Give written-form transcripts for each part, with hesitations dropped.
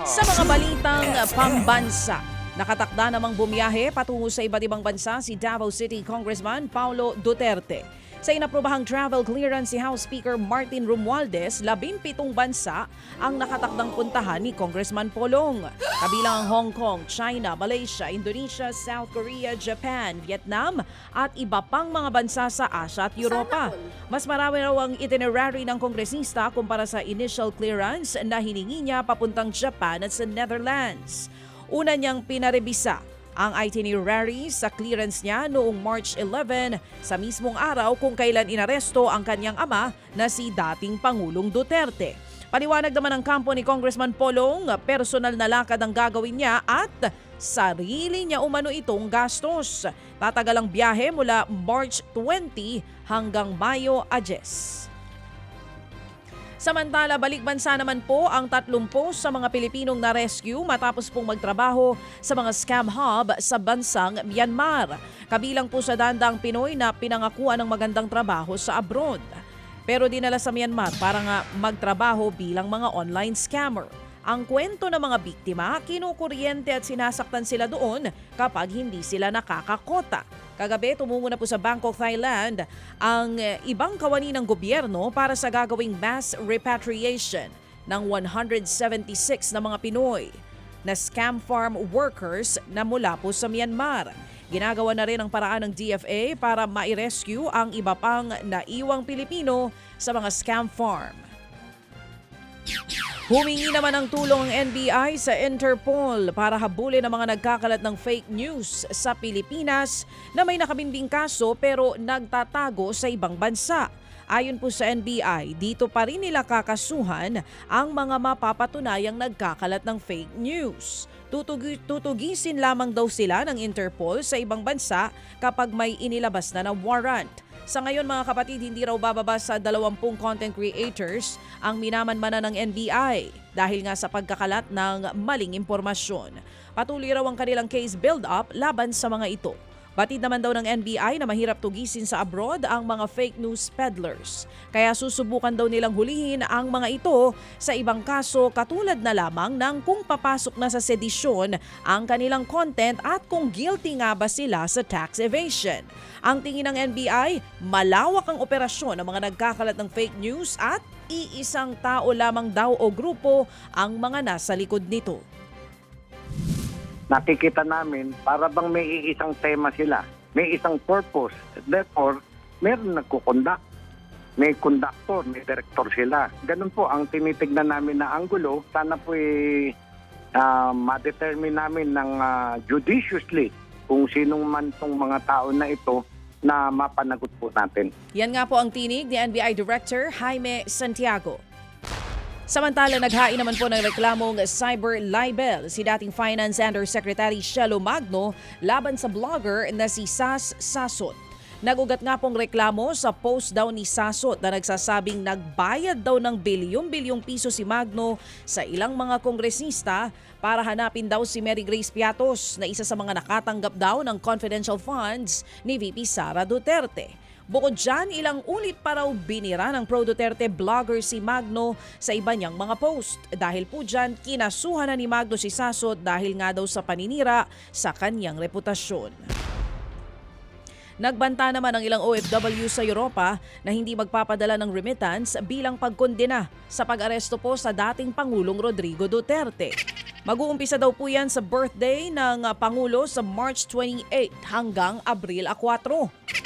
Sa mga balitang pambansa, nakatakda namang bumiyahe patungo sa iba't ibang bansa si Davao City Congressman Paulo Duterte. Sa inaprobahang travel clearance si House Speaker Martin Romualdez, 17 bansa ang nakatakdang puntahan ni Congressman Polong. Kabilang ang Hong Kong, China, Malaysia, Indonesia, South Korea, Japan, Vietnam at iba pang mga bansa sa Asia at Europa. Mas marami raw ang itinerary ng kongresista kumpara sa initial clearance na hiningi niya papuntang Japan at sa Netherlands. Una niyang pinarebisa ang itinerary sa clearance niya noong March 11 sa mismong araw kung kailan inaresto ang kanyang ama na si dating Pangulong Duterte. Paliwanag naman ng kampo ni Congressman Polong, personal na lakad ang gagawin niya at sarili niya umano itong gastos. Tatagal ang biyahe mula March 20 hanggang Mayo 10. Samantala, balik bansa naman po ang 30 sa mga Pilipinong na-rescue matapos pong magtrabaho sa mga scam hub sa bansang Myanmar. Kabilang po sa dandang Pinoy na pinangakuan ng magandang trabaho sa abroad. Pero dinala sa Myanmar para nga magtrabaho bilang mga online scammer. Ang kwento ng mga biktima, kinukuryente at sinasaktan sila doon kapag hindi sila nakakakota. Kagabi, tumungo na po sa Bangkok, Thailand ang ibang kawani ng gobyerno para sa gagawing mass repatriation ng 176 na mga Pinoy na scam farm workers na mula po sa Myanmar. Ginagawa na rin ang paraan ng DFA para ma-rescue ang iba pang naiwang Pilipino sa mga scam farm. Humingi naman ng tulong ang NBI sa Interpol para habulin ang mga nagkakalat ng fake news sa Pilipinas na may nakabimbing kaso pero nagtatago sa ibang bansa. Ayon po sa NBI, dito pa rin nila kakasuhan ang mga mapapatunayang nagkakalat ng fake news. Tutugisin lamang daw sila ng Interpol sa ibang bansa kapag may inilabas na warrant. Sa ngayon mga kapatid, hindi raw bababa sa 20 content creators ang minamanmanan ng NBI dahil nga sa pagkakalat ng maling impormasyon. Patuloy raw ang kanilang case build-up laban sa mga ito. Batid naman daw ng NBI na mahirap tugisin sa abroad ang mga fake news peddlers. Kaya susubukan daw nilang hulihin ang mga ito sa ibang kaso katulad na lamang ng kung papasok na sa sedisyon ang kanilang content at kung guilty nga ba sila sa tax evasion. Ang tingin ng NBI, malawak ang operasyon ng mga nagkakalat ng fake news at iisang tao lamang daw o grupo ang mga nasa likod nito. Nakikita namin para bang may isang tema sila, may isang purpose. Therefore, meron nagkukonduct, may conductor, may director sila. Ganun po ang tinitignan namin na anggulo. Sana po ma-determine namin ng judiciously kung sinong man tong mga tao na ito na mapanagot po natin. Yan nga po ang tinig ni NBI Director Jaime Santiago. Samantala, naghain naman po ng reklamong cyber libel si dating Finance Undersecretary Shelo Magno laban sa blogger na si Sas Sasot. Nagugat nga pong reklamo sa post daw ni Sasot na nagsasabing nagbayad daw ng bilyong-bilyong piso si Magno sa ilang mga kongresista para hanapin daw si Mary Grace Piatos na isa sa mga nakatanggap daw ng confidential funds ni VP Sara Duterte. Bukod dyan, ilang ulit pa raw binira ng pro-Duterte blogger si Magno sa iba niyang mga post. Dahil po dyan, kinasuhan na ni Magno si Sasot dahil nga daw sa paninira sa kanyang reputasyon. Nagbanta naman ang ilang OFW sa Europa na hindi magpapadala ng remittance bilang pagkondena sa pag-aresto po sa dating Pangulong Rodrigo Duterte. Mag-uumpisa daw po yan sa birthday ng Pangulo sa March 28 hanggang Abril 4.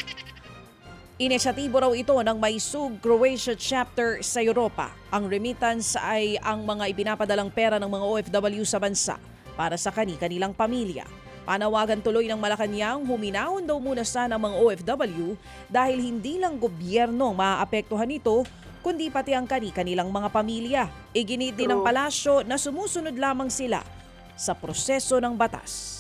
Inisyatibo raw ito ng Maisug Croatia chapter sa Europa. Ang remittance ay ang mga ipinapadalang pera ng mga OFW sa bansa para sa kani-kanilang pamilya. Panawagan tuloy ng Malacanang, huminahon daw muna sana ang mga OFW dahil hindi lang gobyerno maaapektuhan nito, kundi pati ang kani-kanilang mga pamilya. Iginit din ng palasyo na sumusunod lamang sila sa proseso ng batas.